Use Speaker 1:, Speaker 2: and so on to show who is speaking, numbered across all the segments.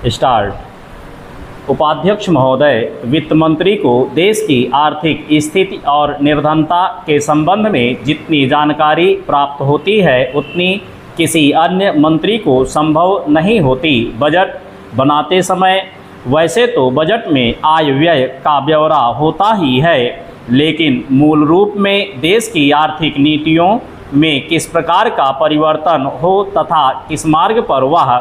Speaker 1: Start. उपाध्यक्ष महोदय, वित्त मंत्री को देश की आर्थिक स्थिति और निर्धनता के संबंध में जितनी जानकारी प्राप्त होती है उतनी किसी अन्य मंत्री को संभव नहीं होती। बजट बनाते समय वैसे तो बजट में आय व्यय का ब्यौरा होता ही है, लेकिन मूल रूप में देश की आर्थिक नीतियों में किस प्रकार का परिवर्तन हो तथा किस मार्ग पर वह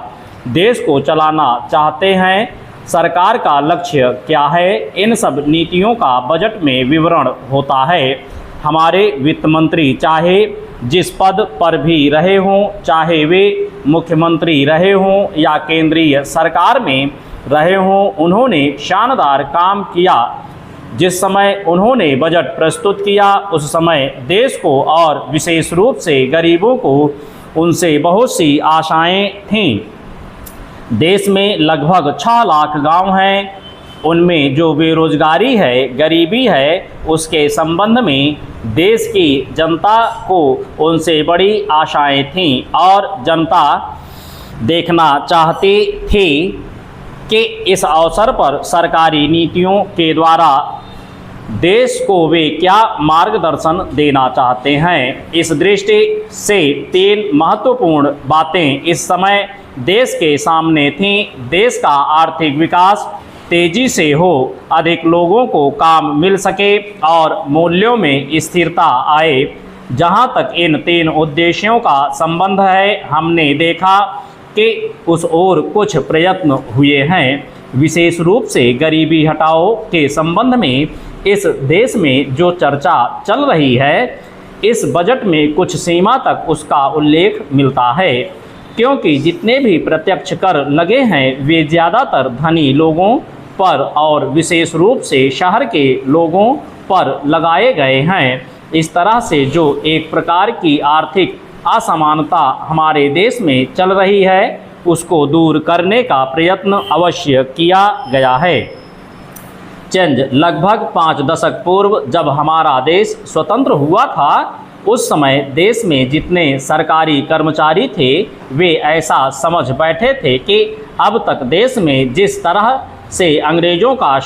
Speaker 1: देश को चलाना चाहते हैं, सरकार का लक्ष्य क्या है, इन सब नीतियों का बजट में विवरण होता है। हमारे वित्त मंत्री चाहे जिस पद पर भी रहे हों, चाहे वे मुख्यमंत्री रहे हों या केंद्रीय सरकार में रहे हों, उन्होंने शानदार काम किया। जिस समय उन्होंने बजट प्रस्तुत किया उस समय देश को और विशेष रूप से गरीबों को उनसे बहुत सी आशाएं थीं। देश में लगभग 6 लाख गांव हैं, उनमें जो बेरोजगारी है, गरीबी है, उसके संबंध में देश की जनता को उनसे बड़ी आशाएं थीं और जनता देखना चाहती थी कि इस अवसर पर सरकारी नीतियों के द्वारा देश को वे क्या मार्गदर्शन देना चाहते हैं। इस दृष्टि से 3 महत्वपूर्ण बातें इस समय देश के सामने थीं। देश का आर्थिक विकास तेजी से हो, अधिक लोगों को काम मिल सके और मूल्यों में स्थिरता आए। जहां तक इन 3 उद्देश्यों का संबंध है, हमने देखा कि उस ओर कुछ प्रयत्न हुए हैं। विशेष रूप से गरीबी हटाओ के संबंध में इस देश में जो चर्चा चल रही है, इस बजट में कुछ सीमा तक उसका उल्लेख मिलता है, क्योंकि जितने भी प्रत्यक्ष कर लगे हैं वे ज़्यादातर धनी लोगों पर और विशेष रूप से शहर के लोगों पर लगाए गए हैं। इस तरह से जो एक प्रकार की आर्थिक असमानता हमारे देश में चल रही है, उसको दूर करने का प्रयत्न अवश्य किया गया है। चेंज लगभग 5 दशक पूर्व जब हमारा देश स्वतंत्र हुआ था, उस समय देश में जितने सरकारी कर्मचारी थे वे ऐसा समझ बैठे थे कि अब तक देश में जिस तरह से अंग्रेज़ों का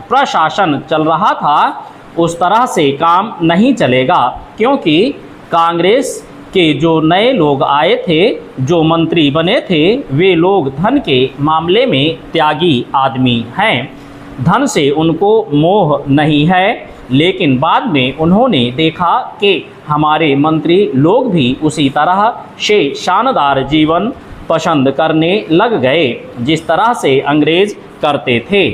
Speaker 1: प्रशासन चल रहा था उस तरह से काम नहीं चलेगा, क्योंकि कांग्रेस के जो नए लोग आए थे, जो मंत्री बने थे, वे लोग धन के मामले में त्यागी आदमी हैं। धन से उनको मोह नहीं है, लेकिन बाद में उन्होंने देखा कि हमारे मंत्री लोग भी उसी तरह से शानदार जीवन पसंद करने लग गए जिस तरह से अंग्रेज करते थे।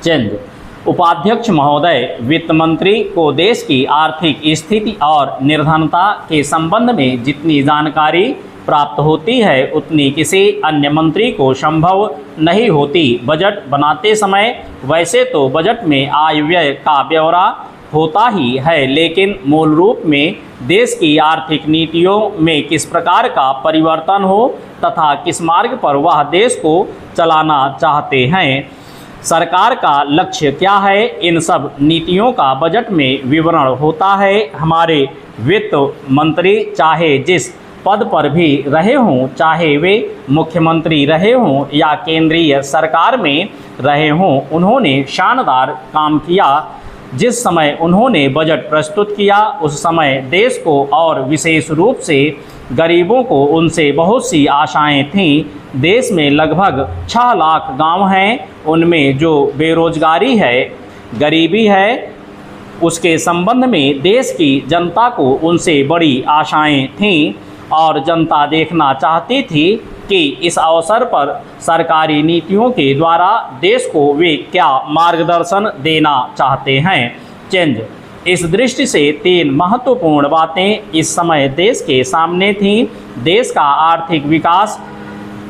Speaker 1: चंद उपाध्यक्ष महोदय, वित्त मंत्री को देश की आर्थिक स्थिति और निर्धनता के संबंध में जितनी जानकारी प्राप्त होती है उतनी किसी अन्य मंत्री को संभव नहीं होती। बजट बनाते समय वैसे तो बजट में आय व्यय का ब्यौरा होता ही है, लेकिन मूल रूप में देश की आर्थिक नीतियों में किस प्रकार का परिवर्तन हो तथा किस मार्ग पर वह देश को चलाना चाहते हैं, सरकार का लक्ष्य क्या है, इन सब नीतियों का बजट में विवरण होता है। हमारे वित्त मंत्री चाहे जिस पद पर भी रहे हों, चाहे वे मुख्यमंत्री रहे हों या केंद्रीय सरकार में रहे हों, उन्होंने शानदार काम किया। जिस समय उन्होंने बजट प्रस्तुत किया उस समय देश को और विशेष रूप से गरीबों को उनसे बहुत सी आशाएं थीं। देश में लगभग 6 लाख गांव हैं, उनमें जो बेरोजगारी है, गरीबी है, उसके संबंध में देश की जनता को उनसे बड़ी आशाएं थीं और जनता देखना चाहती थी कि इस अवसर पर सरकारी नीतियों के द्वारा देश को वे क्या मार्गदर्शन देना चाहते हैं। चेंज इस दृष्टि से 3 महत्वपूर्ण बातें इस समय देश के सामने थीं। देश का आर्थिक विकास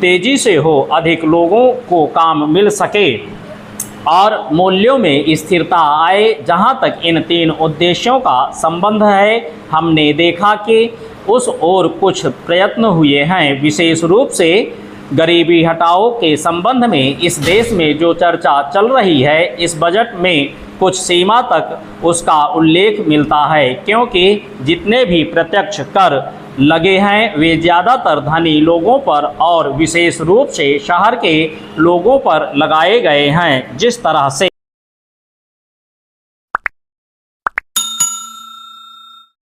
Speaker 1: तेजी से हो, अधिक लोगों को काम मिल सके और मूल्यों में स्थिरता आए। जहां तक इन 3 उद्देश्यों का संबंध है, हमने देखा कि उस ओर कुछ प्रयत्न हुए हैं। विशेष रूप से गरीबी हटाओ के संबंध में इस देश में जो चर्चा चल रही है, इस बजट में कुछ सीमा तक उसका उल्लेख मिलता है, क्योंकि जितने भी प्रत्यक्ष कर लगे हैं वे ज़्यादातर धनी लोगों पर और विशेष रूप से शहर के लोगों पर लगाए गए हैं। जिस तरह से